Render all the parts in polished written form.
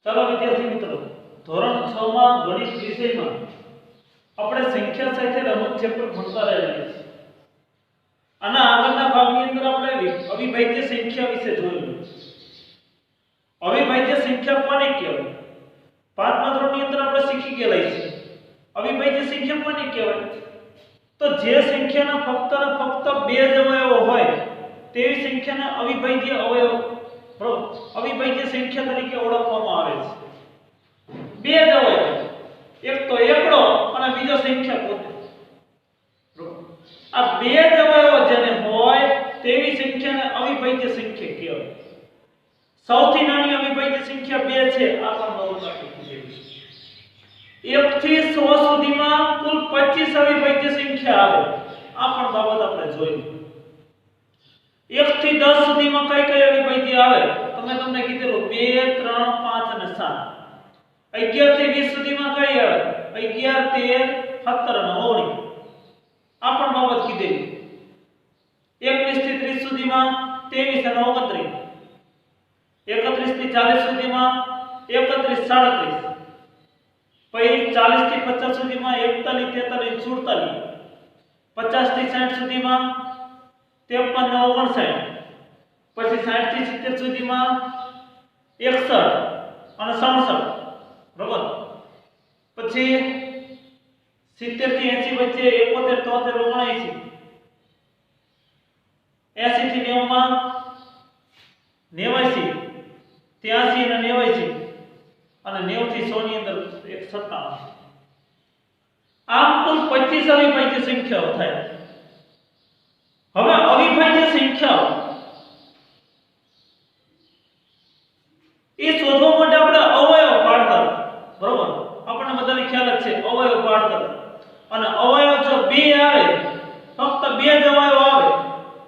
ચાલો વિદ્યાર્થી મિત્રો, ધોરણ 6 માં ગણિત વિષયમાં આપણે સંખ્યા સાથે રમત ચેપ્ટર ભણતા રહ્યા છીએ. આના આગળના ભાગની અંદર આપણે અવિભાજ્ય સંખ્યા વિશે જોયું. અવિભાજ્ય સંખ્યા કોને કહેવાય? પાંચમા ધોરણની અંદર આપણે શીખી ગયેલા છીએ. અવિભાજ્ય સંખ્યા કોને કહેવાય? તો જે સંખ્યાના ફક્ત ને ફક્ત બે જ અવયવો હોય તેવી સંખ્યાને અવિભાજ્ય અવિભાજ્ય સંખ્યા તરીકે ઓળખવામાં આવે છે. બે જ અવયવો, એક તો એકડો અને બીજો સંખ્યા પોતે. આ બે જ અવયવો જેને હોય તેવી સંખ્યાને અવિભાજ્ય સંખ્યા કહેવાય. સૌથી નાની અવિભાજ્ય સંખ્યા 2 છે. આ પણ નોંધ રાખી દેવી. 1 થી 100 સુધીમાં કુલ 25 અવિભાજ્ય સંખ્યા આવે. આ પણ બાબત આપણે જોઈ. 1 થી 10 સુધીમાં કઈ કઈ અવિભાજ્ય આવે? તમને કીધેલું 2 3 5 અને 7. 11 થી 20 સુધીમાં કઈ આવે? 11 13 17 અને 19. આ પણ બાબત કીધેલી. 21 થી 30 સુધીમાં 23 અને 29. 31 થી 40 સુધીમાં 31 37. પછી 40 થી 50 સુધીમાં 41 43 47. 50 થી 60 સુધીમાં 53 ને 59. પછી 60 થી 70 સુધીમાં 61 અને 67. બરાબર. પછી 70 થી 80 વચ્ચે 71 73 79. 80 થી 90 માં 89, 83 અને 89 અને 90 થી 100 ની અંદર 57. આમ કુલ 25 અવિભાજ્ય સંખ્યાઓ થાય. હવે અવિભાજ્ય સંખ્યાઓ એ શોધવા માટે આપણે અવયવ પાડતા. બરોબર, આપણને બધાને ખ્યાલ જ છે અવયવ પાડતા. અને અવયવ જો બે આવે, ફક્ત બે જ અવયવ આવે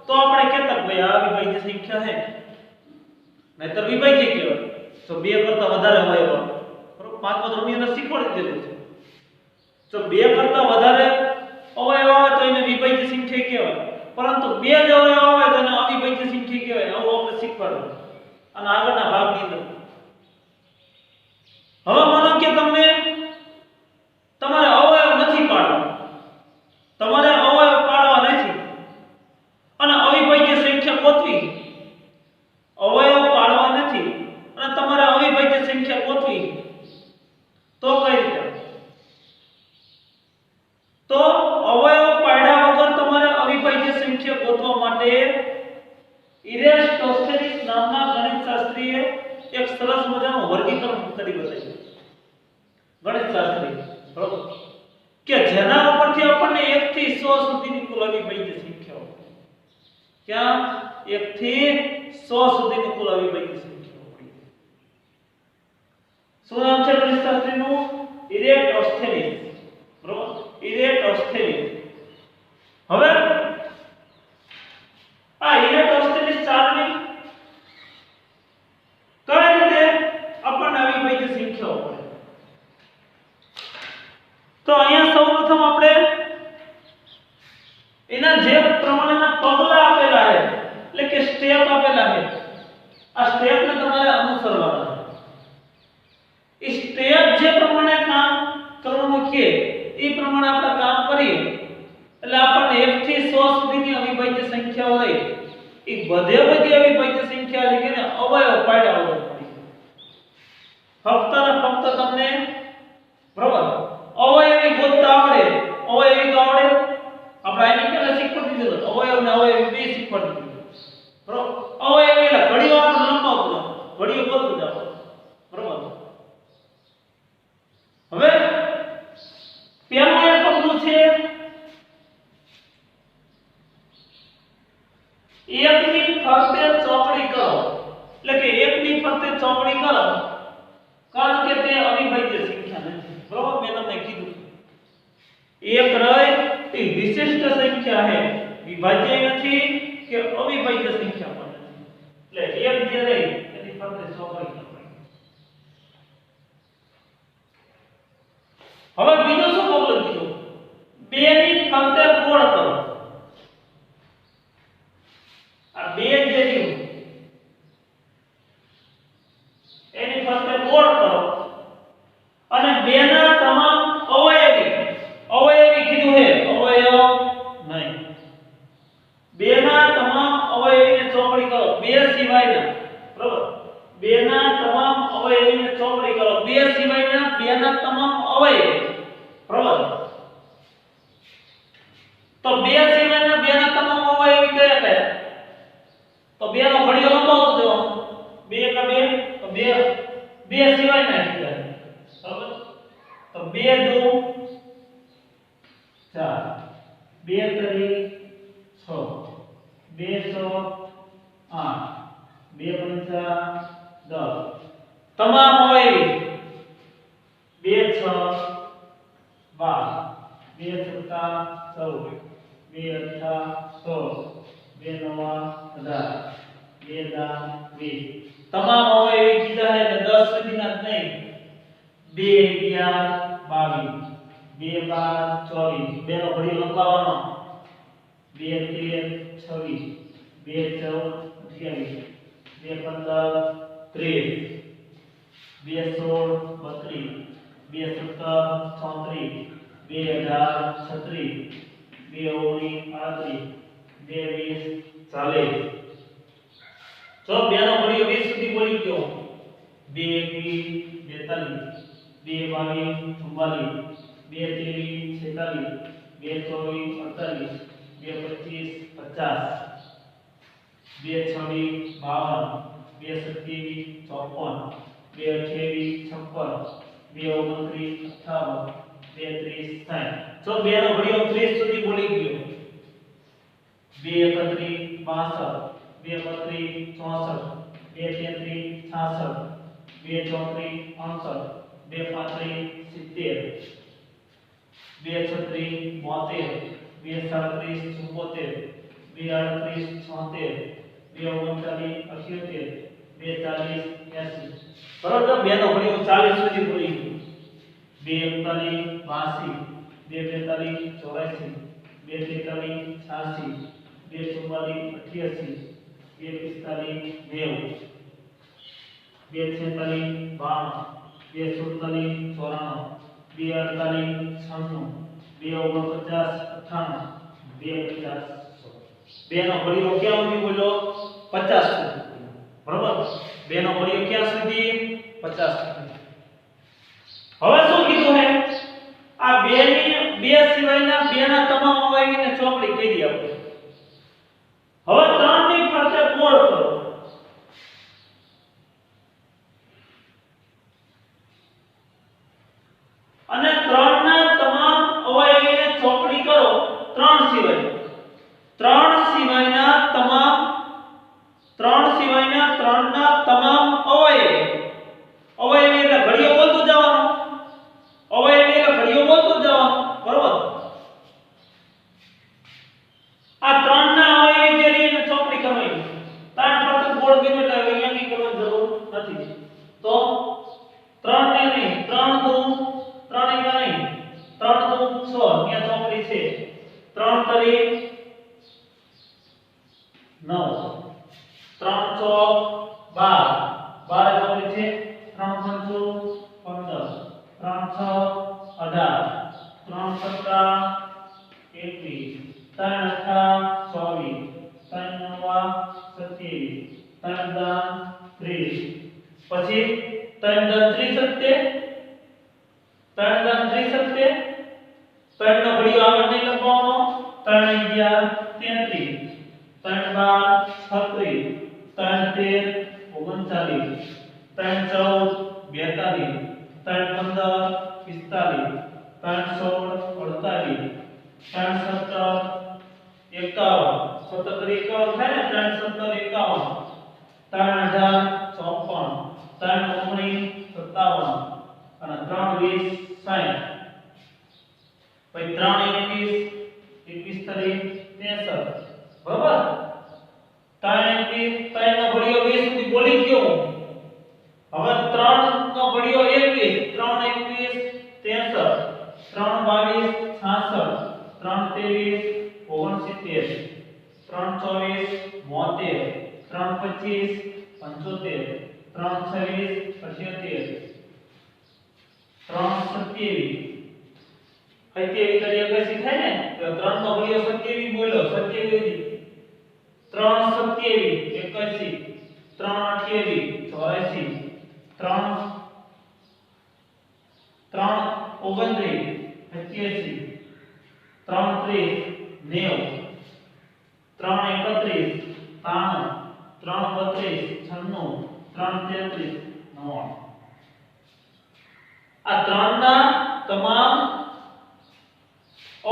તો આપણે કહેતા ભાઈ આ અવિભાજ્ય સંખ્યા છે, નહીતર વિભાજ્ય કહેવાય. તો બે કરતા વધારે અવયવ આવે. બરોબર, પાંચમા ધોરણની અંદર શીખવાડી દીધું છે. જો બે કરતા વધારે અવયવ આવે તો એને વિભાજ્ય સંખ્યા કહેવાય. પરંતુ બે જ અવયવ આવે તો એને અવિભાજ્ય સંખ્યા કહેવાય. આવું આપણે શીખવાડવું અને આગળના ભાગની અંદર. હવે માનો કે તમને તમારે અવયવ નથી પાડવા, તમારે અવયવ પાડવા નથી અને અવિભાજ્ય સંખ્યા ગોતવી. અવયવ પાડવા નથી અને તમારે અવિભાજ્ય સંખ્યા ગોતવી, તો કઈ રીતે? તો અવયવ પાડ્યા વગર તમારે અવિભાજ્ય સંખ્યા ગોતવા માટે ઇરેસ્ટોથેલિસ નામના ગણિતશાસ્ત્રીએ એક સરસ મજાનું વર્ગીકરણ કરી બતાવ્યું. ગણિતશાસ્ત્રી, બરોબર, કે જેના ઉપરથી આપણને 1 થી 100 સુધીની કુલ અવિભાજ્ય સંખ્યાઓ, ક્યાં 1 થી 100 સુધીની કુલ અવિભાજ્ય સંખ્યાઓ પડી. શું નામ છે ગણિતશાસ્ત્રીનું? ઇરેસ્ટોથેલિસ. બરોબર, ઇરેસ્ટોથેલિસ. હવે આ ઇરેસ્ટોથેલિસ ચાલની કઈ રીતે આપણને અવિભાજ્ય સંખ્યાઓ મળે? તો અહીંયા સૌપ્રથમ આપણે એના જે પ્રમાણેના પગલા આપેલા છે, એટલે કે સ્ટેપ આપેલા છે, આ સ્ટેપને તમારે અનુસરવાના છે. એ સ્ટેપ જે પ્રમાણે કામ કરવાનું છે એ પ્રમાણે આપણે કામ કરીએ એટલે આપણને 1 થી 100 સુધીની અવિભાજ્ય સંખ્યાઓ રહી એ બધી અવિભાજ્ય સંખ્યા છે કે અવયવ પાડ્યા વગર પડી. ફક્ત ને ફક્ત તમને બરોબર અવયવી ગોતતા આવડે. અવયવી તો આવડે. આપણે આની પહેલા શીખવાડી દીધું અવયવ ને અવયવી બે શીખવાડી દીધું. બરોબર, અવયવી એટલે ઘડીઓ આપણે લંબાવતું જાવ, ઘડીઓ બોલતું જાવ. બરોબર. હવે પહેલું એક પગલું છે એકની ફરતે ચોકડી કરો. એટલે કે એકની ફરતે ચોકડી કરો, કારણ કે તે અવિભાજ્ય સંખ્યા નથી. બરોબર, મેં તમને કીધું એક રહે એ વિશિષ્ટ સંખ્યા છે, વિભાજ્ય નથી કે અવિભાજ્ય સંખ્યા પણ નથી. એટલે એક જે રહે એની ફરતે ચોકડી કરો. હવે બીજું શું પગલું કીધું? 2 ની ફરતે ગોળ કરો. આ 2 જે રહ્યું એની ફરતે ગોળ કરો. સિવાયના બરોબર બેના તમામ અવયવીને ચોપડી કરો બે સિવાયના બેના તમામ અવયવી બરોબર તો બે સિવાયના બેના તમામ અવયવી કયા કયા તો બે નો ઘડિયો લંબાવતો જવાનો બે કા બે તો બે સિવાયના કીધા બરોબર તો 2 દુ 4 2 તરી 6 2 સો 8 2 પંચા 10 તમામ અવયવી 2 6 12 2 સત્તા 14 2 અઠા 16 2 નવા 18 2 દા 20 તમામ અવયવી કીધા હે એટલે 10 સુધીના જ નહીં 2 11 22 2 12 24 બે નો ઘડી લંબાવવાનો 2 13 26 2 14 28 2 15 30 2 16 32 2 17 34 2 18 36 2 19 38 2 20 40 જો બે નો ઘડીઓ 20 સુધી બોલી ગયો 2 21 42 2 22 44 2 23 46 2 24 48 2 25 50 2 26 52 2 27 54 2 28 56 2 29 58 2 30 60 જો બે નો ઘડીઓ 30 સુધી બોલી ગયો 2 31 62 2 32 64 2 33 66 2 34 68 2 35 70 2 36 72 2 37 74 2 38 76 2 39 78 2 40 80 બરોબર બે નો ઘડીઓ 40 સુધી બોલી ગયો 2 41 82 2 45 84 2 43 86 2 44 88 2 45 90 2 46 52 2 47 94 2 48 96 2 49 98 2 50 બે નો ઘડીઓ ક્યાં સુધી બોલ્યો 50 સુધી બરોબર બે નો ઘડીઓ ક્યાં સુધી 50 સુધી હવે શું કીધું હે આ બે સિવાયના બેના તમામ અવયવીને ચોપડી કહી દી આપણે હવે 3 ની ફરતે ગોળ કરો અને 3 ના તમામ અવયવીને ચોપડી કરો 3 સિવાય 3 સિવાયના તમામ 3 ના તમામ અવયવી એટલે ઘડીઓ બોલતું જવાનું અવયવી એટલે ઘડીઓ બોલતું જવાનું બરોબર આ 3 ના અવયવી જે રીને ચોપડી કરવાની 3 ફરતે ગોળ કર્યું એટલે અહીંયા કી કરવાની જરૂર નથી તો 3 ને નહીં 3 દુ 3 ને નહીં 3 દુ 6 અહીંયા ચોપડી છે 3 તરી 9 3 ચોક 12 ચોપડી છે 3 પંચું 15 3 6 18 3 સત્તા 21 3 અઠા 24 3 નવા 27 3 દા 30 પછી 3 દા 30 3 દા 30 3 નો ઘડીઓ આગળ નહીં લખવાનો 3 11 33 3 12 36 3 13 39 3 14 42 3 15 45 3 16 48 3 17 51 થાય ને 3 17 51 3 18 54 3 19 57 અને 3 20 60 પછી 3 21 21 63 બરાબર 3 21 3 નો ઘડીઓ 20 સુધી બોલી ગયો હવે 3 નો ઘડીઓ 21 3 21 63 3 22 66 3 23 69 3 24 72 3 25 75 3 26 78 3 27 થાય ને તો 3 નો ઘડીઓ 27 બોલ્યો 27 3 27 81 3 28 84 3 29 87 3 30 90 3 31 93 3 32 96 3 33 99 આ ત્રણના તમામ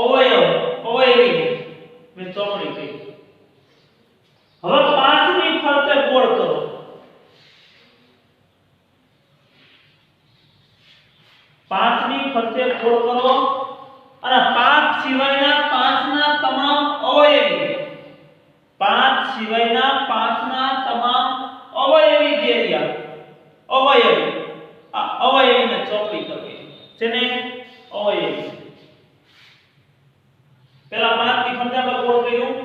અવયવી મેં ચોકડી કરી. હવે 5 ની ફરતે ગોળ કરો. 5 ની ફરતે ગોળ કરો અને 5 સિવાયના 5 ના તમામ અવયવી 5 સિવાયના 5 ના તમામ અવયવી જે રહ્યા અવયવી આ અવયવીને ચોકડી કરવી. જેને અવયવી પહેલા 5 ની ફરતે આપણે ગોળ કર્યું.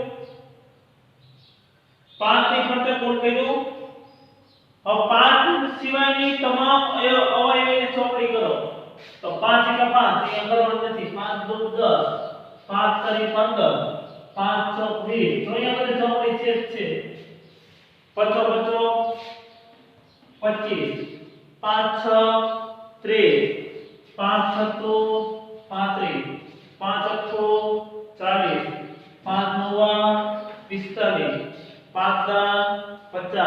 5 ની ફરતે ગોળ કર્યું. હવે 5 સિવાયની તમામ અવયવીને ચોકડી કરો. તો 5 * 5 અહીંયા કરવાનું નથી. 5 * 2 = 10 5 * 3 = 15 5 * 6 = 20 તો અહીંયા બધે ચોકડી છે જ છે. 5 * 5 = 25 5 * 6 = 30 5 * 7 = 35 5 * 8 = 40 5 * 9 = 45 5 * 10 = 50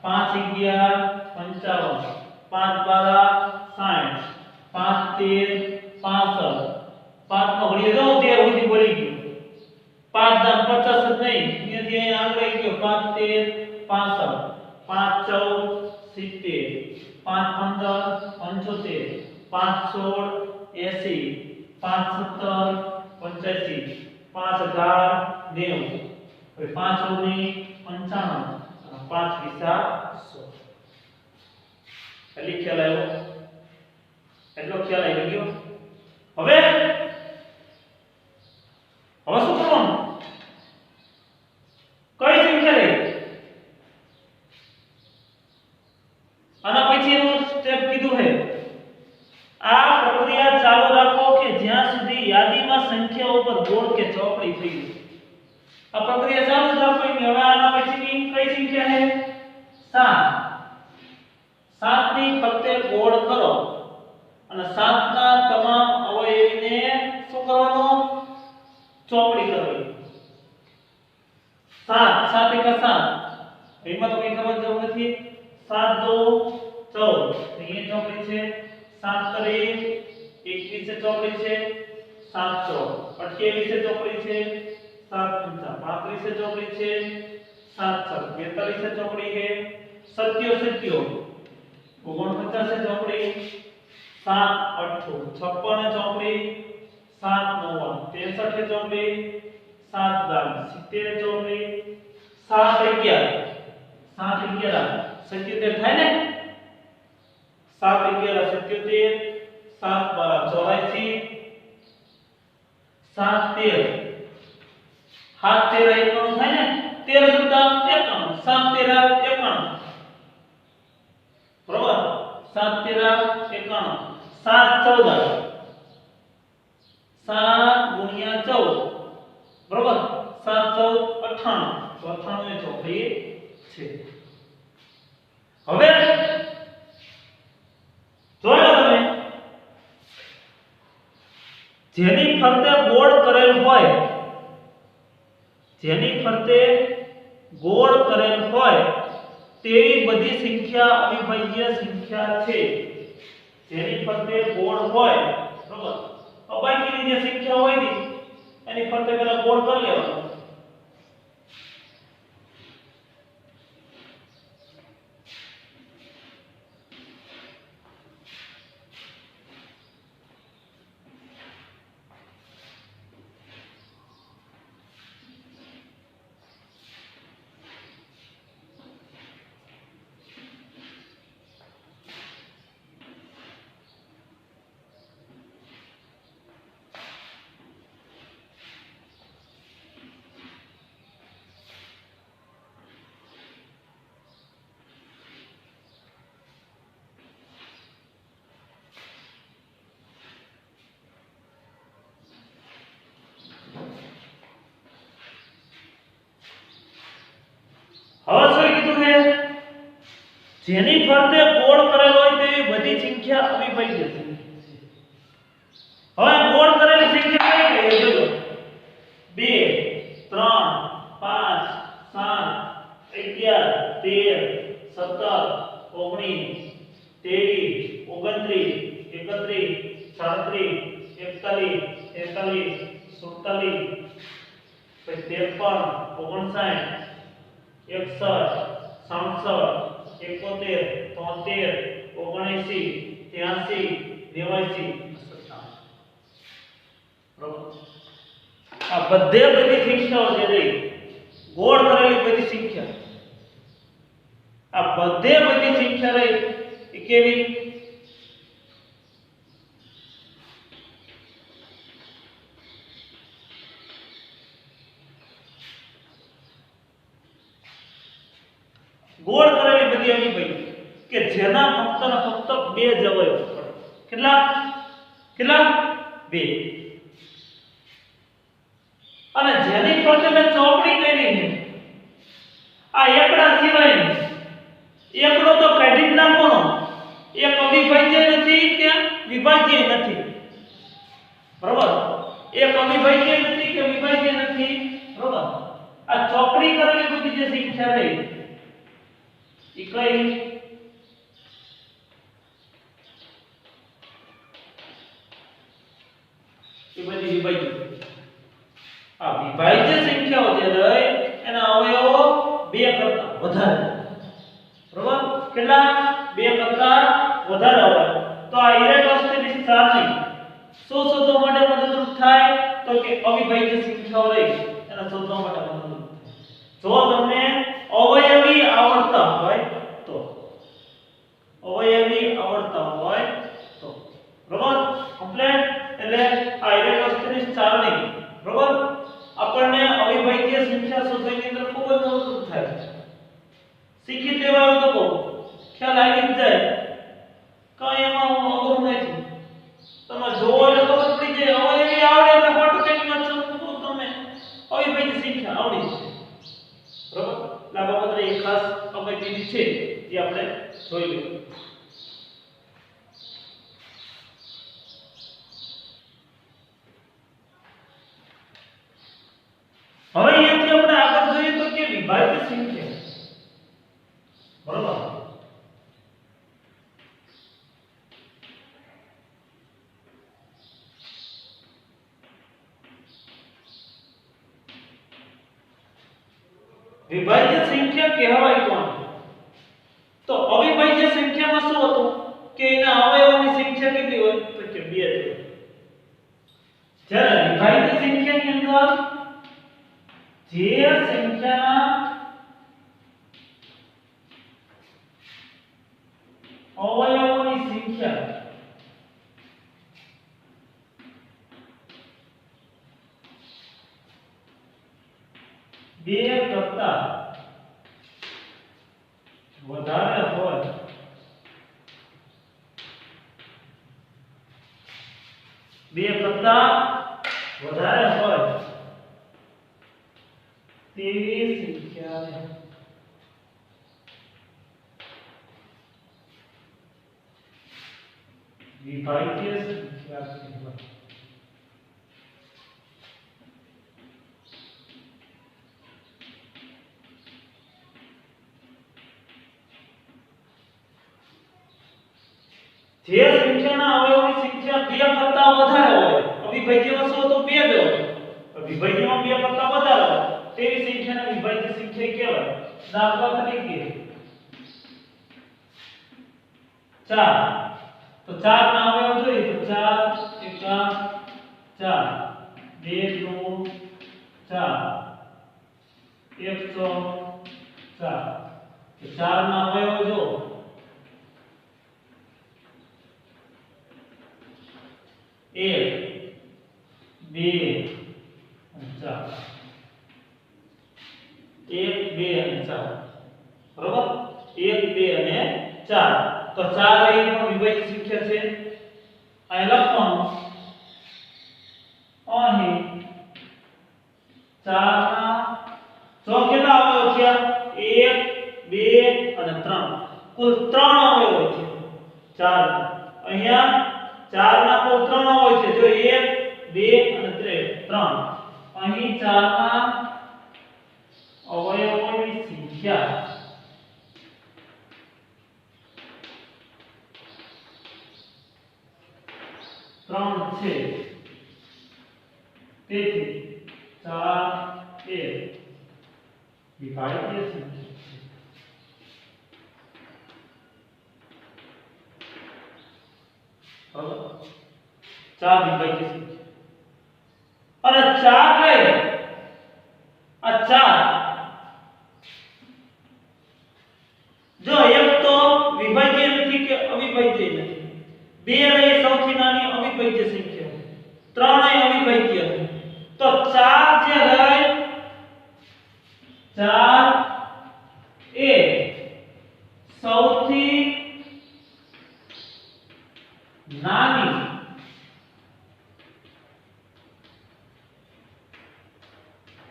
5 * 11 = 55 5 * 12 = 60 5 * 13 = 65 5 નો ઘડીએ જો 13 સુધી બોલી ગયો. 5 * 10 = 50 જ નહીં. અહીંયાથી અહીં આગળ આવી ગયો. 5 * 13 = 65 5 * 14 = 70 5 * 15 = 75 5 * 16 = 80 5 * 17 = 85 5 * 18 = 90 હવે 5 * 19 = 95 અને 5 * 20 = 100. એટલે ખ્યાલ આવ્યો. એટલો ખ્યાલ આવી ગયો. હવે શું કરવાનું? કઈ સંખ્યા લે? આના પછીનું સ્ટેપ કીધું છે. આ પ્રક્રિયા ચાલુ રાખો કે જ્યાં સુધી યાદીમાં સંખ્યાઓ પર ગોળ કે ચોકડી થઈ જાય. આ પ્રક્રિયા ચાલુ જ રાખવાની. હવે આના પછીની કઈ સંખ્યા છે? 7 7 ની ફરતે ગોળ કરો અને 7 ના તમામ અવયવીને શું કરવાનું? ચોકડી કરવી. 7 7 * 1 = 7 એમાં તો કઈ કરવાની જરૂર નથી. 7 * 2 = 14 અહીંયા ચોકડી છે. 7 * 3 = 21 ચોકડી છે. 7 * 4 = 28 ચોકડી છે. 7 * 5 = 35 ચોકડી છે. 7 * 6 = 42 ચોકડી છે. 7 * 49 ચોકડી. 7 * 8 = 56 ચોકડી. 7 * 9 = 63 ચોકડી. 7 * 10 = 70 ચોકડી. 7 * 11 77 થાય ને. 7 * 11 = 77 7 * 12 = 84 7 * 13 7 * 13 = 91 થાય ને. 13 * 7 = 91 7 * 13 = 91 બરોબર. 7 * 13 = 91 7 * 14 7 * 14 બરોબર. 7 * 14 = 98 તો 98 ચોકડી છે. હવે જોઈ લો તમે જેની ફરતે ગોળ કરેલ હોય તેવી બધી સંખ્યા અવિભાજ્ય સંખ્યા છે. જેની ફરતે ગોળ હોય બરોબર. તો બાકીની જે સંખ્યા હોય ને એની ફરતે પહેલા ગોળ કરી લેવાનો. જેની ફરતે ગોળ કરેલો હોય તેવી બધી સંખ્યા અવિભાજ્ય સંખ્યા. હવે ગોળ કરેલી સંખ્યા કઈ કઈ જોજો. 2 3 5 7 81 82 83 84 85 86 બધી સંખ્યાઓ જે રહી ગોળ કરેલી બધી સંખ્યા બધી સંખ્યા રહી એ કેવી ગોળ કરેલી બધી અવિભાજ્ય કે જેના ફક્ત ને ફક્ત બે જ અવયવ પડે. કેટલા કેટલા બે. અને જેની ફરતે મેં ચોકડી કરી છે આ એકડા સિવાય એકડો તો કાઢી જ નાખવાનો. એક અવિભાજ્ય નથી કે વિભાજ્ય નથી. બરાબર. એક અવિભાજ્ય નથી કે વિભાજ્ય નથી. બરાબર. આ ચોકડી કરેલી બધી જે સંખ્યા રહી એ કઈ એ બધી વિભાજ્ય. આ વિભાજ્ય સંખ્યાઓ જે રહી એના અવયવો બે કરતા વધારે. બરાબર. કેટલા બે કરતા વધારે અવયવ. તો આ ઇરેટોસ્ટેટિક ચાર્જિંગ શું શોધવા માટે મદદરૂપ થાય તો કે અવિભાજ્ય સંખ્યાઓ રહી એના શોધવા માટે મદદરૂપ થાય. જો તમને અવયવી આવડતા હોય તો અવયવી આવડતા હોય તો બરાબર કમ્પ્લીટ. એટલે આ ઇરેટોસ્ટેટિક ચાર્જિંગ બરાબર આપણને અવિભાજ્ય સંખ્યા શોધવાની અંદર ખૂબ જ મદદરૂપ થાય. શીખી લેવાનું તો બહુ ખ્યાલ આવી જ જાય. કઈ એમાં અઘરું નથી. તમે જોવો એટલે ખબર પડી જાય. અવયવી આવડે એટલે ફટકની વાત સમજો તમે અવિભાજ્ય સંખ્યા આવડી જશે. બરાબર. આ બાબતે એક ખાસ અગત્યની છે જે આપણે જોઈ લઈએ. હવે અહીંયાથી આપણે આગળ જોઈએ તો કે વિભાજ્ય સંખ્યા. બરાબર. વિભાજ્ય સંખ્યા કહેવાય કોણ તો અવિભાજ્ય સંખ્યામાં શું હતું કે એના અવયવોની સંખ્યા કેટલી હોય તો કે 2 હોય. જ્યારે વિભાજ્ય સંખ્યાની અંદર જે સંખ્યાના અવયવોની સંખ્યા બે કરતા વધારે હોય બે કરતા વધારે હોય તેવી સંખ્યાને વિભાજ્ય સંખ્યા કહેવાય. જે સંખ્યાના અવયવોની સંખ્યા 2 કરતા વધારે હોય અવિભાજ્યમાં શું તો 2 જ હોય વિભાજ્યમાં 2 કરતા વધારે હોય તેવી સંખ્યાને વિભાજ્ય સંખ્યા કહેવાય. દાખલા તરીકે 4 તો 4 ના અવયવ જોઈએ તો 4 1 4 2 3 4 104 તો 4 ના અવયવ જો 1 2 4 1 2 અને 4 બરોબર 1 2 અને 4 તો 4 અહીં પણ વિભાજ્ય સંખ્યા છે. અહીં લખવાનું અહીં 4 ના જો કેટલા અવયવ થયા 1 2 અને 3 કુલ 3 અવયવ હોય છે 4 અહીંયા 4 ના કુલ 3 હોય છે જો 1 2 અને 3 અહીં 4 ના અવયવોની સંખ્યા 3 છે તેથી 4 એ વિભાજ્ય સંખ્યા ચાર વિભાજ્ય સંખ્યા અને 4 રહે આ 4 જો એક તો વિભાજ્ય નથી કે અવિભાજ્ય નથી બે રહી સૌથી નાની અવિભાજ્ય સંખ્યા 3 એ અવિભાજ્ય તો 4 જે રહે 4 એ સૌથી નાની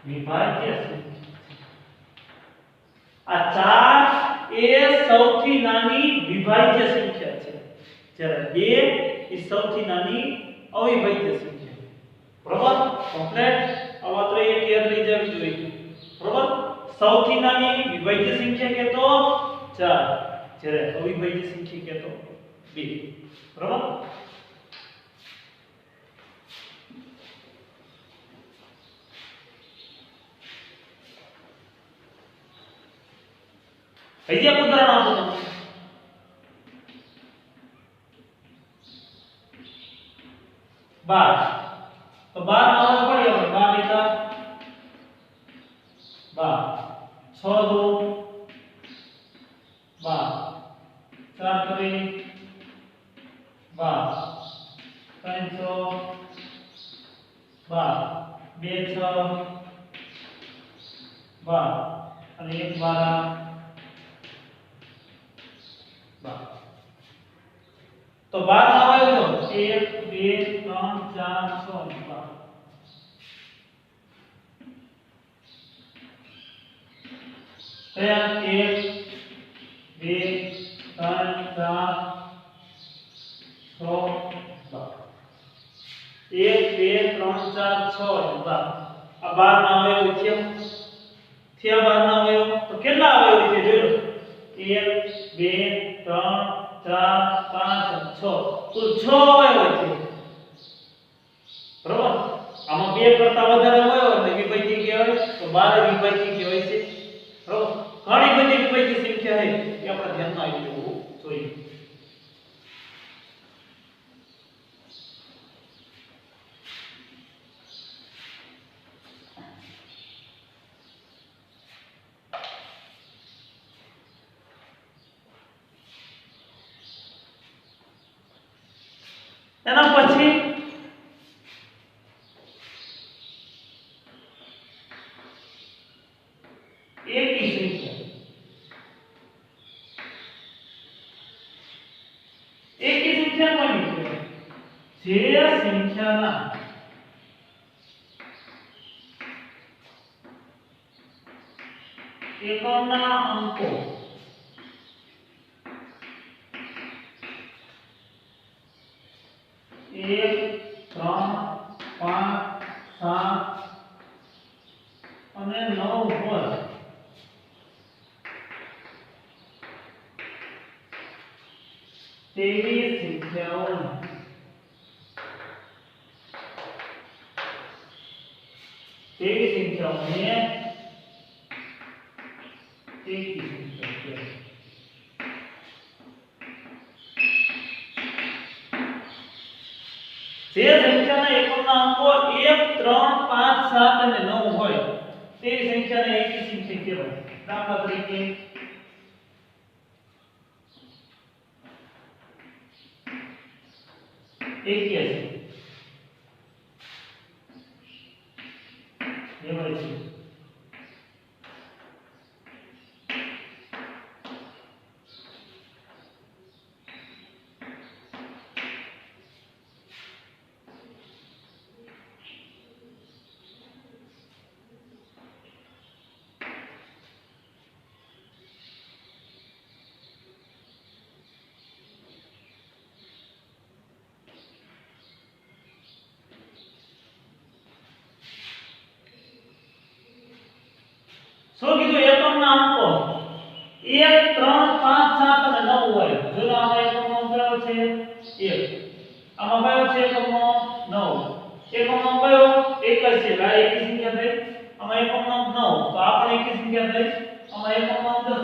વિભાજ્ય સંખ્યા આ 4 એ સૌથી નાની વિભાજ્ય સંખ્યા છે જ્યારે 2 એ સૌથી નાની અવિભાજ્ય સંખ્યા બરાબર કમ્પ્લીટ આ વાત એ ક્લિયર થઈ જવી જોઈએ બરાબર સૌથી નાની વિભાજ્ય સંખ્યા કે તો 4 જ્યારે અવિભાજ્ય સંખ્યા કે તો 2 બરાબર હજી એક ઉદાહરણ આપો તમને 12 તો 12 નો પડી આપણે 12 અને 1 12 તો 12 નો અવયવ 1 2 3 4 6 12 1 2 3 4 6 1 2 3 4 6 આ 12 ના અવયવ થયા 12 ના અવયવ તો કેટલા અવયવ છે જોઈ લો 1 2 3 4 5 6 કુલ 6 અવયવ છે બરાબર આમાં બે કરતા વધારે અવયવ એટલે વિભાજ્ય કહેવાય તો 12 વિભાજ્ય કહેવાય છે બરાબર ઘણી બધી વિભાજ્ય સંખ્યા છે એ આપણે ધ્યાનમાં આવી જવું જોઈએ એના પછી એકી સંખ્યા એકી સંખ્યા કોની કહેવાય જે સંખ્યાના એકમના અંકો 1 3 5 7 અને 9 હોય તેવી સંખ્યાઓને એકી સંખ્યા કહેવાય જે સંખ્યાના એકમના અંકો 1 3 5 7 અને 9 હોય તેવી સંખ્યાને એકી સંખ્યા કહેવાય દાખલા તરીકે 81 એવા છે શું કીધું એકમના અંકો 1 3 5 7 અને 9 હોય જો આમાં એકમનો અંક કયો છે 1 આમાં કયો છે એકમનો 9 એકમનો અંક કયો 1 છે આ એકી સંખ્યા થઈ આમાં એકમનો અંક 9 તો આ પણ એકી સંખ્યા થઈ આમાં એકમનો અંક 7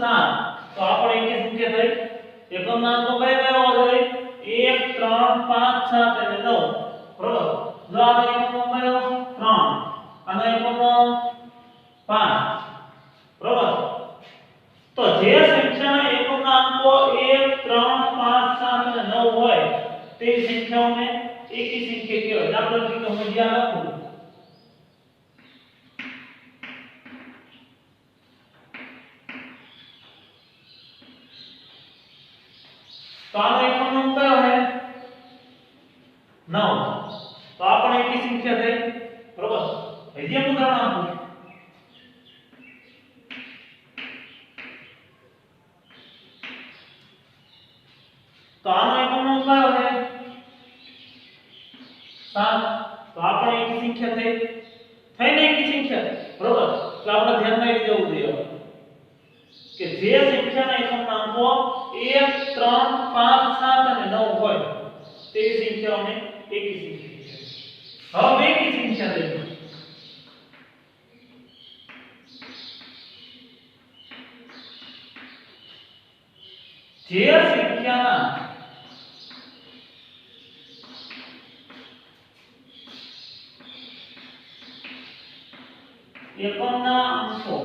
તો આ પણ એકી સંખ્યા થઈ એકમના અંકો કયા કયા હોવા જોઈએ 1 3 5 7 અને 9 બરોબર જો આનો એકમનો અંક કયો 3 આનો એકમનો 5 બરોબર તો જે સંખ્યાના એકમના અંકો 1 3 5 7 અને 9 હોય તે સંખ્યાઓને એકી સંખ્યા કહેવાય દાખલા તરીકે હું ધ્યાન રાખું तो आनो एकमनो अंक कयो है 9 तो आ पण एकी संख्या થઈ बरोबर હજી એક ઉદાહરણ આપું तो आनो एकमनो अंक कयो है 7 तो आ पण एकी संख्या થઈ થઈને એકી સંખ્યા બરોબર તો આપણે ધ્યાનમાં એ જવું જોઈએ કે જે સંખ્યાના એકમના અંકો 1 3 5 7 અને 9 હોય તેવી સંખ્યાઓને એકી સંખ્યા હવે એકી સંખ્યા લઈએ જે સંખ્યાના એકમના અંકો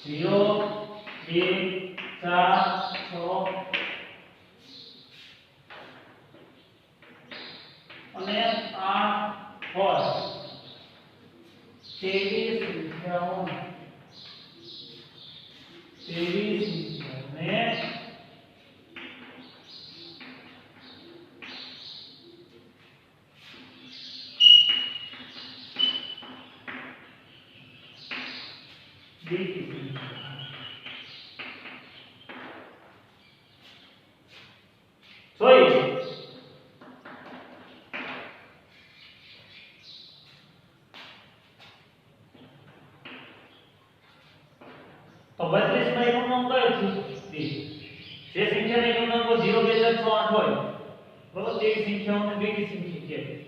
0 2 4 6 અને 8 હોય તેવી સંખ્યાઓને तो 32 में एकमનો અંક કયો છે 2 જે સંખ્યાના એકમનો અંક 0 2 4 6 8 હોય બરોબર તે સંખ્યાઓને બેકી સંખ્યા કહેવાય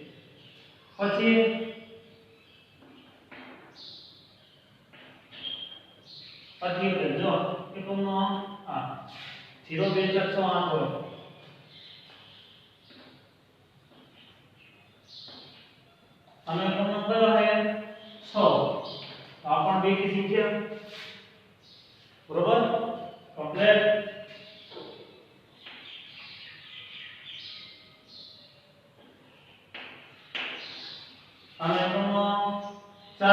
પછી જો એકમનો આ 0 2 4 6 8 હોય અને એકમનો કયો છે 6 આ પણ બેકી સંખ્યા बरोबर कंप्लीट અને એકમનો 4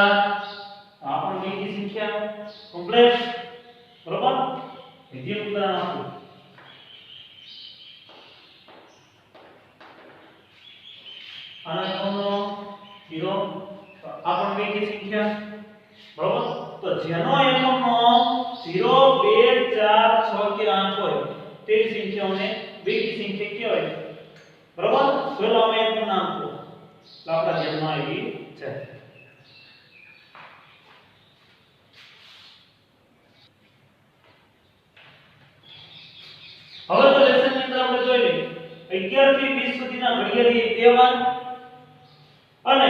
આ પણ બેકી સંખ્યા कंप्लीट बरोबर બીજી ઉદાહરણ આપું અને એકમનો 0 આ પણ બેકી સંખ્યા બરોબર તો જેનો એકમનો 0 2 4 6 કે 8 હોય તેવી સંખ્યાઓને બેકી સંખ્યા કહેવાય બરોબર ચલો અમે એકનું નામ આપો તો આપણા ધ્યાનમાં આવી છે હવે તો લેસનની અંદર આપણે જોઈ લઈએ 11 થી 20 સુધીના ઘડિયાળી કહેવાય અને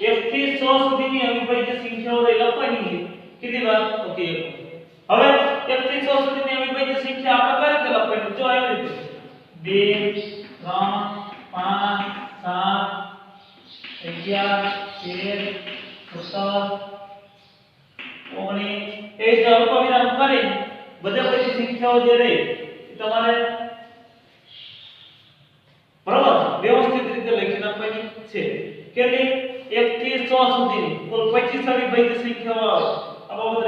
1 થી 100 સુધીની અવિભાજ્ય સંખ્યાઓ લખવાની છે કેટલી વાર તો કે હવે 1 થી 100 સુધીની અવિભાજ્ય સંખ્યા આપણે કઈ રીતે લખવાની જો આવી રીતે 2 3 5 7 11 13 17 19 એ જે અલ્પવિરામ કરી બધે બધી સંખ્યાઓ જે રહી તમારે બરાબર વ્યવસ્થિત રીતે લખી નાખવાની છે કેટલી 1 થી 100 સુધીની કુલ 25 અવિભાજ્ય સંખ્યાઓ આવે આ બાબત